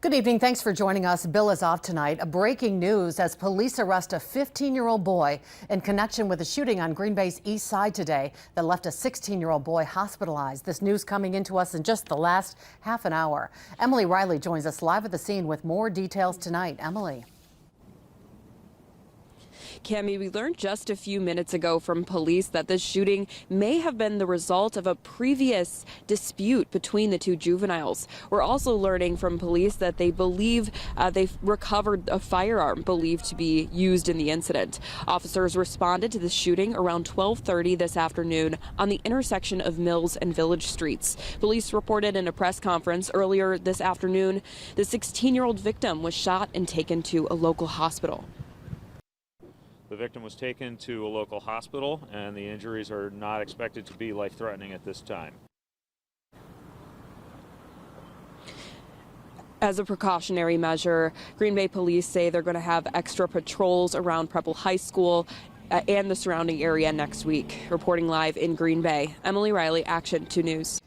Good evening. Thanks for joining us. Bill is off tonight. Breaking news as police arrest a 15-year-old boy in connection with a shooting on Green Bay's east side today that left a 16-year-old boy hospitalized. This news coming into us in just the last half an hour. Emily Riley joins us live at the scene with more details tonight. Emily. Cami, we learned just a few minutes ago from police that this shooting may have been the result of a previous dispute between the two juveniles. We're also learning from police that they believe they've recovered a firearm believed to be used in the incident. Officers responded to the shooting around 12:30 this afternoon on the intersection of Mills and Village Streets. Police reported in a press conference earlier this afternoon the 16-year-old victim was shot and taken to a local hospital. The victim was taken to a local hospital, and the injuries are not expected to be life-threatening at this time. As a precautionary measure, Green Bay police say they're going to have extra patrols around Preble High School and the surrounding area next week. Reporting live in Green Bay, Emily Riley, Action 2 News.